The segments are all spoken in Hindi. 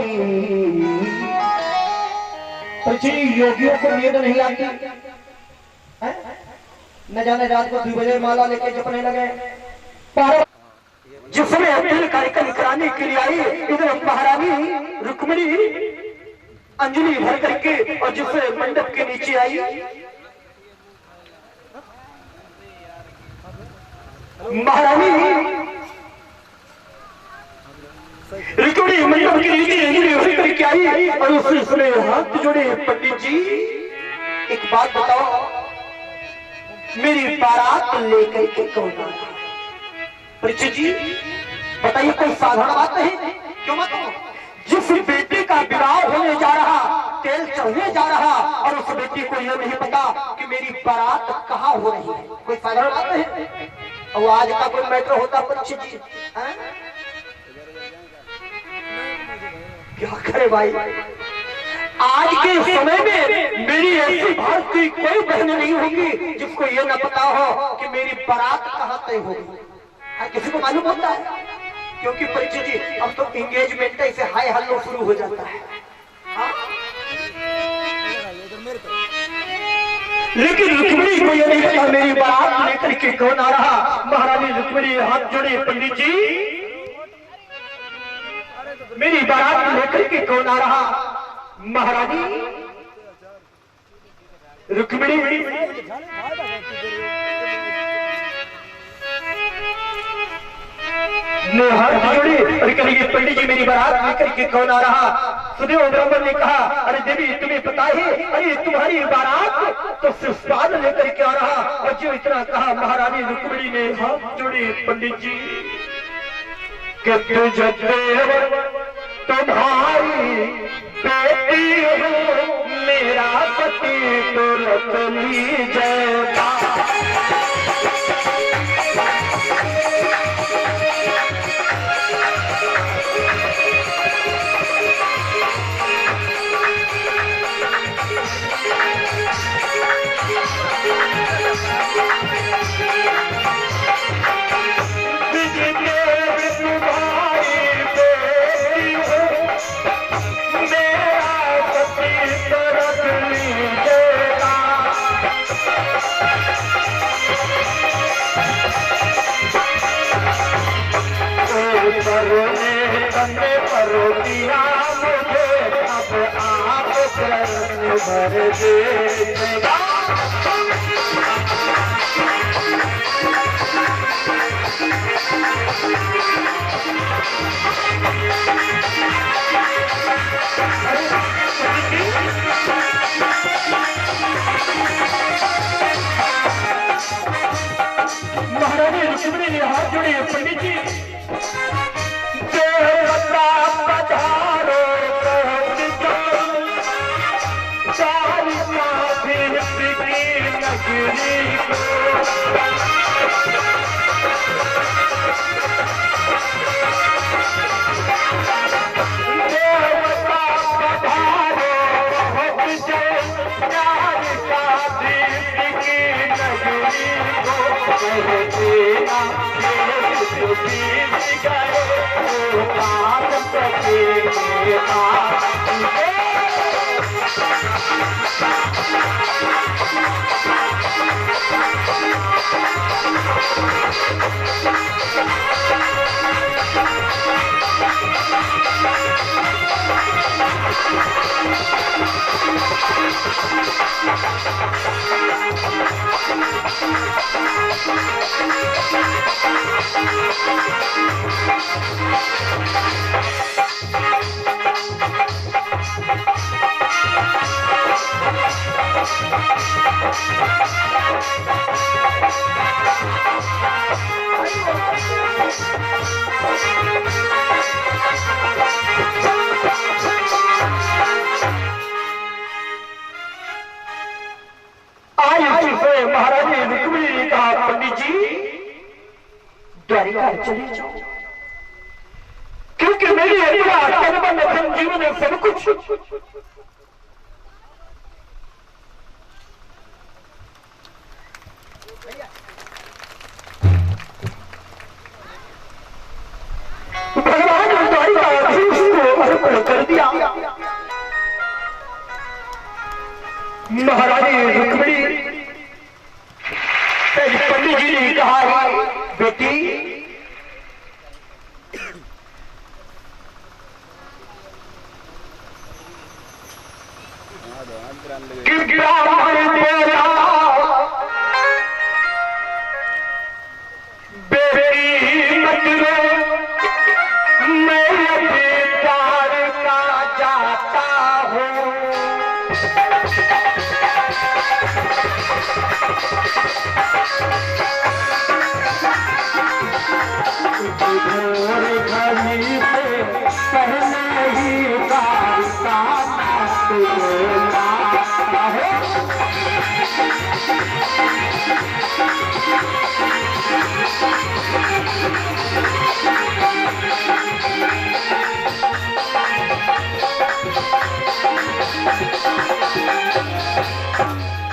होगी। तो जी योगियों को नींद नहीं आती है? न जाने रात को 2 बजे माला लेके जपने लगे। जिसमें दिल कार्यक्रम कराने के लिए आई इधर महारानी रुक्मिणी अंजलि भर करके और जिससे मंडप के नीचे आई महारानी रुक्मिणी मंडप के नीचे अंजलि भर करके आई और उसने हाथ जोड़े। पंडित जी एक बात बताओ, मेरी बारात लेकर के कौन आया? परीक्षित जी बताइए, कोई साधारण बात नहीं। क्यों मत हो? जिस बेटे का विवाह होने जा रहा, तेल चढ़ने जा रहा और उस बेटी को यह नहीं पता कि मेरी बारात कहाँ हो रही है, कोई साधारण बात नहीं। और आज का कोई मैटर होता परीक्षित जी, क्या करे भाई? आज के समय में मेरी ऐसी भारत की कोई बहन नहीं होगी जिसको ये न पता हो कि मेरी बारात कहाँ तय होगी। किसी को मालूम होता है? क्योंकि परीक्षित जी अब तो एंगेजमेंट का इसे हाय हल्लो शुरू हो जाता है। लेकिन रुक्मिणी को ये नहीं पता मेरी बारात लेकर के कौन आ रहा। महारानी रुक्मिणी हाथ जोड़े, पंडित जी मेरी बारात लेकर के कौन आ रहा? महारानी रुक्मिणी ने हाथ जोड़े और कहेंगे, पंडित जी मेरी बारात लेकर के कौन आ रहा? सुदेव ब्राह्मण ने कहा, अरे देवी तुम्हें पता है, अरे तुम्हारी बारात तो शिवपाल लेकर के आ रहा। और जो इतना कहा महारानी रुक्मिणी ने हाथ जोड़े, पंडित जी कि तुम्हारी बेटी हो मेरा पति तो रख लीजिएगा। पर दिया मुझे अब आप भर देगा। महारानी रुक्मिणी ने हाथ जोड़े, पंडित जी महारानी रुक्मिणी ने कहा, पंडित जी द्वारिका चले जाओ, क्योंकि मेरी तन जीवन में सब कुछ भगवान द्वारिका को अर्पण कर दिया। महारानी रुक्मिणी पंडित जी ने कहा, बेटी कि ब्राह्मण तेरा बेटी मत रो, मैं अपने द्वार का जाता हूँ। घोर घड़ी से पहले ही का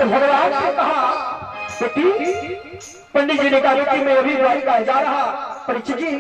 भगवान ने कहा, बेटी पंडित जी ने कहा, बेटी मैं अभी द्वारिका जा रहा। परीक्षित जी,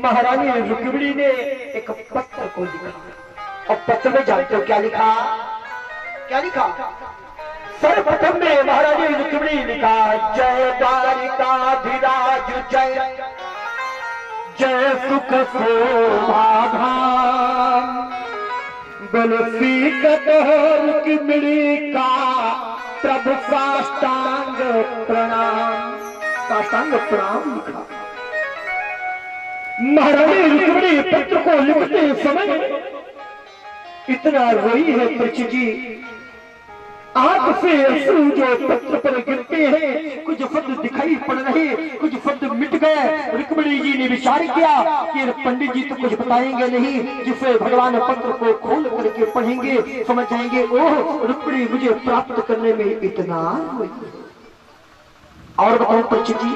महारानी रुक्मिणी ने एक पत्र को लिखा और पत्र में जानते हो क्या लिखा? क्या लिखा? सर्वप्रथम में महारानी रुक्मिणी ने लिखा, जय द्वारिकाधीराज जय, जय सुख शोभाधाम, बलसी रुक्मिणी का प्रभु साष्टांग प्रणाम। साष्टांग प्रणाम लिखा। महारानी रुक्मिणी पत्र को लिखते समय इतना रोई है परीक्षित जी, आंख से अश्रु जो पत्र पर गिरते हैं, कुछ शब्द दिखाई पड़ रहे, कुछ शब्द मिट गए। रुक्मिणी जी ने विचार किया कि पंडित जी तो कुछ बताएंगे नहीं, जिसे भगवान पत्र को खोल करके पढ़ेंगे, समझ जाएंगे ओह रुक्मिणी मुझे प्राप्त करने में इतना रोई। और बताओ परीक्षित जी,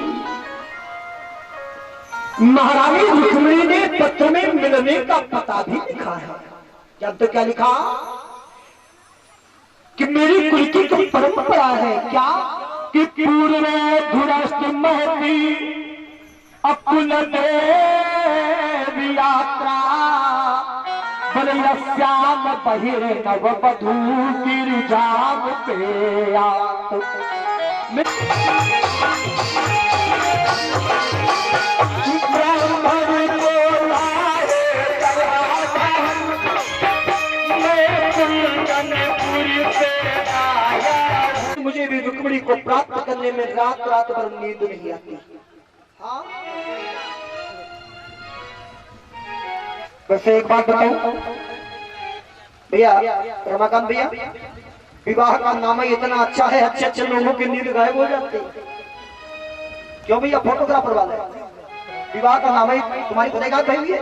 महारानी रुक्मिणी ने पत्र में मिलने का पता भी लिखा है। जब तो क्या लिखा कि मेरी कुल की परंपरा है क्या कि पूर्व धुरस्त महती अकुल देव यात्रा, बलय श्याम बहिर नव बधू गिरजाम पे आत। मुझे भी रुक्मिणी को प्राप्त करने में रात रात भर नींद नहीं आती। हाँ? वैसे एक बात बताऊं भैया, रमाकांत भैया, विवाह का नाम ही इतना अच्छा है, अच्छे अच्छे लोगों की नींद गायब हो जाती है। क्यों भैया? फोटोग्राफर वाले विवाह का नाम ही तुम्हारी खुदाई गायब हुई है।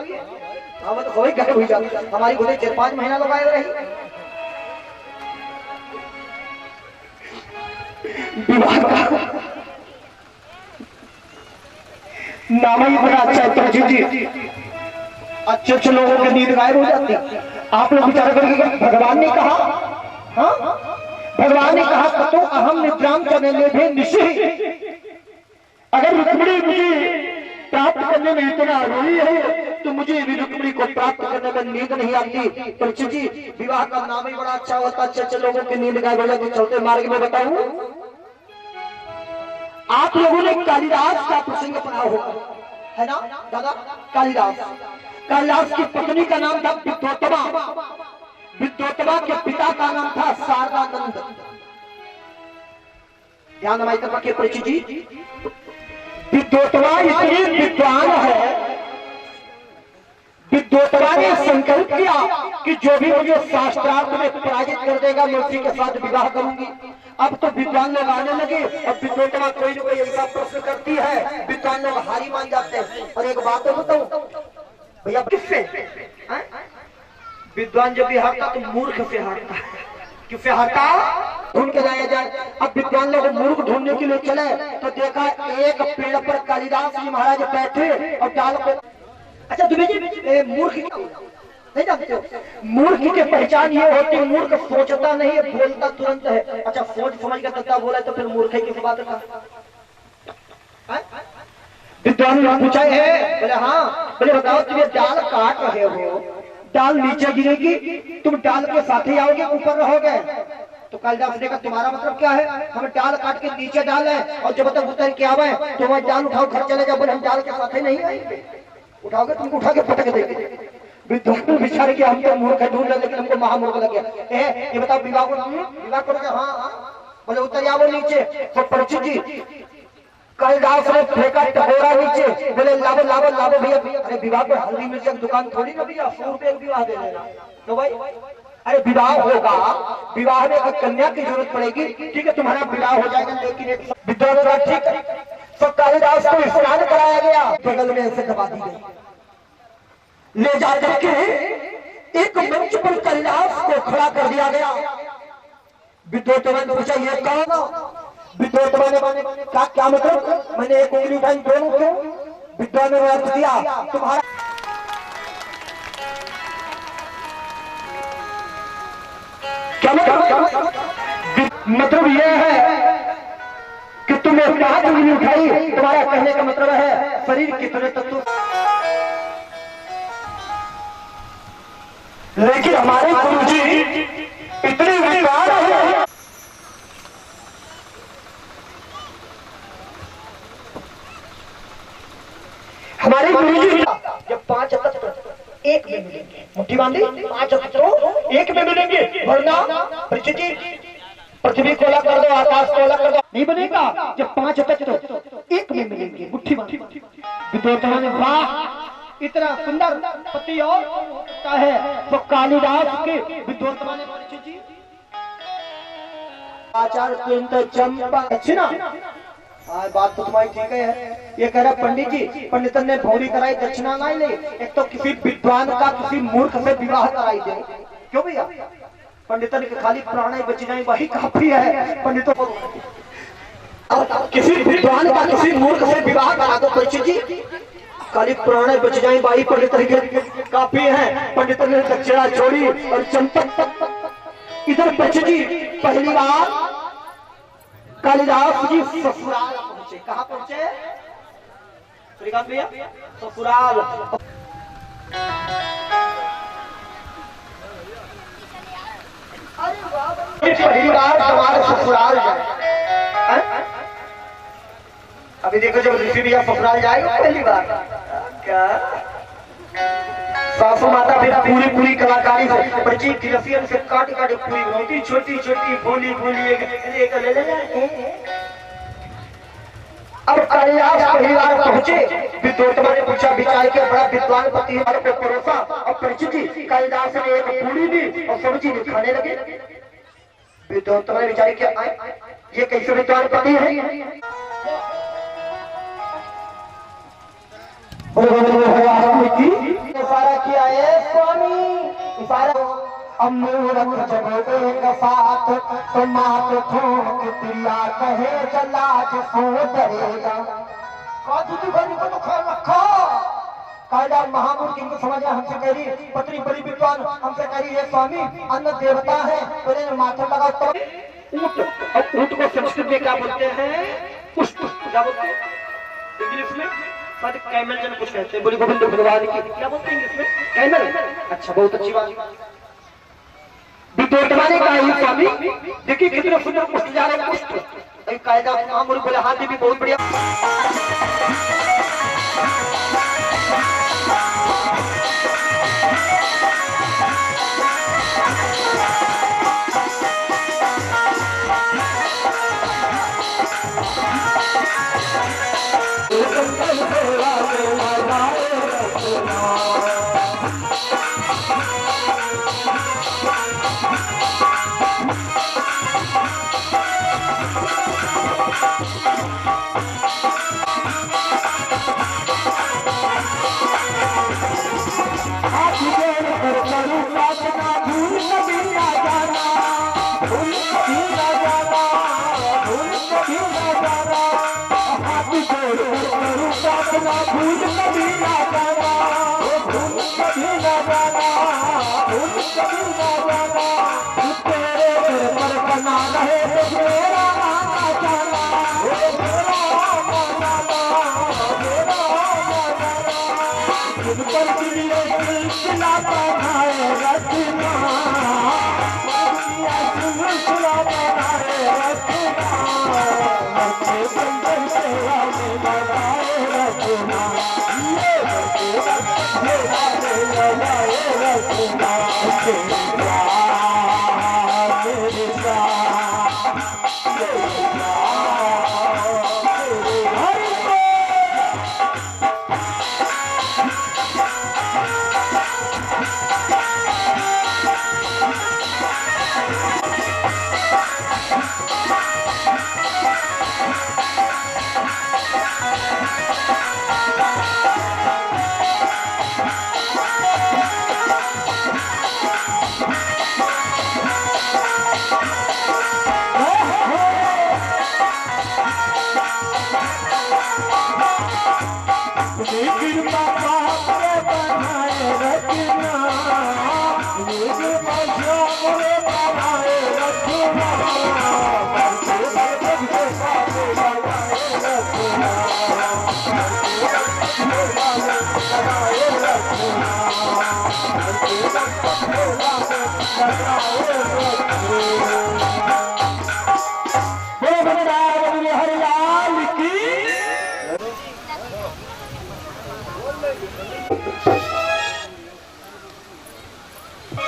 हाँ तो कोई गायब हुई जाती, हमारी खुदाई 4-5 महीना लोग गायब रही। विवाह का नाम ही बड़ा अच्छा है जी, अच्छे अच्छे लोगों की नींद गायब हो जाती। आप लोग विचार करेंगे भगवान ने कहा, हाँ भगवान ने कहा तो अहम निद्राम करने में भी निश्चय। अगर रुक्मिणी मुझे प्राप्त करने में इतना रोई है तो मुझे भी रुक्मिणी को प्राप्त करने में नींद नहीं आती। परीक्षित जी, विवाह का नाम ही बड़ा अच्छा होता, अच्छे अच्छे लोगों की नींद गायब हो जाती। चलते मार्ग में बताऊं, आप लोगों ने कालिदास का प्रसंग पढ़ा होगा, है ना दादा? कालिदास की पत्नी का नाम था विद्योत्तमा। विद्योत्तमा के पिता का नाम था शारदानंद। ध्यान हमारी तरफ रखिए परीक्षित जी, विद्योत्तमा इतनी विद्वान है, विद्योत्तमा ने संकल्प किया कि जो भी मुझे शास्त्रार्थ में पराजित कर देगा मैं उसी के साथ विवाह करूंगी। अब तो विद्वान लोग आने लगे, अब विद्योत्तमा कोई न कोई ऐसा प्रश्न करती है, विद्वान लोग हारी मान जाते हैं। और एक बात बताऊं भैया, किससे? विद्वान जब भी हारता तो मूर्ख से हारता है। किससे हारता? ढूंढ के लाया जाए। अब विद्वान लोग मूर्ख ढूंढने के लिए चले तो देखा एक पेड़ पर कालिदास जी महाराज बैठे और डाल को। अच्छा तुम्हें जी मूर्ख नहीं जानते हो? मूर्ख की पहचान ये होती, मूर्ख सोचता नहीं है, बोलता तुरंत है। अच्छा सोच समझ कर दत्ता बोला तो फिर मूर्ख की बात का। विद्वान ने पूछा है, बोले हाँ। बोले बताओ तुम ये डाल काट रहे हो, डाल नीचे गिरेगी, तुम डाल के साथ ही आओगे ऊपर रहोगे? तो कालिदास ने कहा तुम्हारा मतलब क्या है? हम डाल काट के नीचे डाले और जब तक उतर के आवे तो वह डाल उठाओ घर चले जाओ। बोले हम डाल के साथ ही नहीं आएंगे, उठाओगे तुमको उठा के पटक देंगे। विचार किया हम तो मूर्ख ढूंढ रहे लेकिन हमको महामूर्ख लग गया। ये बताओ विवाह करोगे? हाँ। बोले उतर आओ नीचे। तो परिचित जी कालिदास ने फेंका टकोरा नीचे। बोले लावो लावो लावो भैया। अरे विवाह पर हल्दी मिर्ची की दुकान थोड़ी ना भैया, 100 रुपए विवाह दे देना। तो भाई अरे विवाह होगा, विवाह में एक कन्या की जरूरत पड़ेगी, ठीक है तुम्हारा विवाह हो जाएगा, लेकिन एक विद्वान ठीक है। तो कालिदास को स्नान कराया गया, बगल में ऐसे दबा दी गई, ले जाकर के एक मंच पर कालिदास को खड़ा कर दिया गया। विद्वत ने पूछा ये कौन? विद्वत ने कहा क्या मतलब? मैंने एक उंगली उठाई दोनों क्यों? विद्वान ने अर्थ दिया तुम्हारा क्या मतलब यह है कि तुमने हाथ उंगली उठाई, तुम्हारा कहने का मतलब है शरीर कितने तत्व। लेकिन हमारे गुरुजी इतने विद्वान है, हमारे गुरुजी जब 5 तत्व एक में मिलेंगे, मुट्ठी बांधी 5 तत्व एक में मिलेंगे, वरना पृथ्वी को अलग कर दो, आकाश को अलग कर दो, नहीं बनेगा। जब 5 तत्व एक में मिलेंगे, मुट्ठी बांधी। विद्वतों ने वाह इतना सुंदर पति और होता है। तो कालिदास के विद्वतों ने परिचित जी आचार्य चंपा दक्षिणा। बात तो तुम्हारी ठीक है। ये कह रहा पंडित जी, पंडितन ने भौरी कराई दक्षिणा नहीं ले, एक तो किसी विद्वान का किसी मूर्ख से विवाह कराई दे। क्यों भैया? पंडितन के खाली प्राण बच जाए वही काफी है। पंडितों को किसी विद्वान का किसी मूर्ख से विवाह करा दो परिचित जी, खाली प्राण बच जाए वही पंडित के काफी है। पंडितन ने दक्षिणा छोड़ी और चंपक इधर परिचित जी पहली बार कालिदास जी ससुराल पहुंचे। कहाँ पहुंचे श्रीकांत भैया? ससुराल। पहली बार हमारे ससुराल जाए। अभी देखो जब ऋषि भैया ससुराल जाएगा पहली बार, क्या सासू माता फिर पूरी पूरी कलाकारी से बच्ची की रसियन से काट काट पूरी रोटी छोटी छोटी बोली बोली एक ले ले। अब कालिदास पहली बार पहुंचे। विद्वतों ने पूछा विचार के बड़ा विद्वान पति हमारे पे परोसा और परिचित जी कालिदास ने एक पूरी दी और सब्जी भी खाने लगे। विद्वतों ने विचार किया ये कैसे विद्वान पति है? इशारा किया है स्वामी, इशारा अमूरत जब एक साथ तो मात ठोक प्रिया कहे चला जो सो डरेगा। को तो खा रखा। कालिदास महामूर्ख इनको समझ हमसे कह रही पत्नी बड़ी विद्वान हमसे कह रही है स्वामी अन्न देवता है, तो माथा लगा तो ऊंट। ऊंट को संस्कृत में क्या बोलते हैं? पुष्प। क्या बोलते हैं इंग्लिश में? कैमल जन कुछ कहते हैं। बोली गोविंद भगवान की क्या बोलते हैं इंग्लिश में? कैमल। अच्छा बहुत अच्छी बात। विद्वतों ने कहा स्वामी देखिए कितने सुंदर पुष्प जा रहे हैं। पुष्प कालिदास महामूर्ख बोले हाँ जी भी बहुत बढ़िया। पर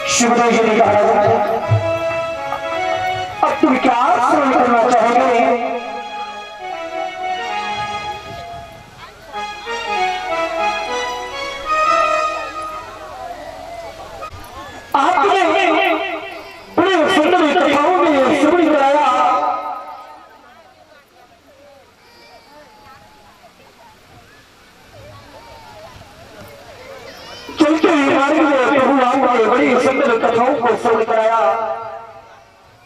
शिवराज जी ने कहा, अब तुम क्या श्रवण करना चाहोगे? आपने बड़े सुंदर कथाओं में श्रवण कराया, चलते मार्ग में प्रभु आपने बड़ी सुंदर कथाओं को श्रवण कराया।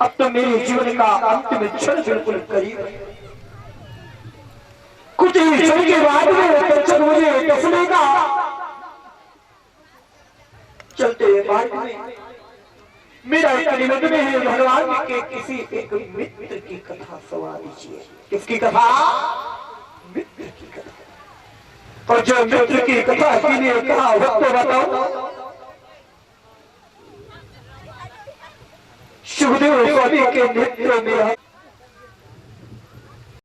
अब तो मेरे जीवन का अंतिम क्षण बिल्कुल करीब है। कुछ ही क्षण के बाद में दर्शन मुझे कसने का। चलते मार्ग में मेरा एक निबंध में है, भगवान के किसी एक मित्र की कथा सुना दीजिए। किसकी कथा? मित्र की कथा। और जो मित्र की कथा किने कहा वो तो बताओ। सुखदेव स्वामी के मित्र में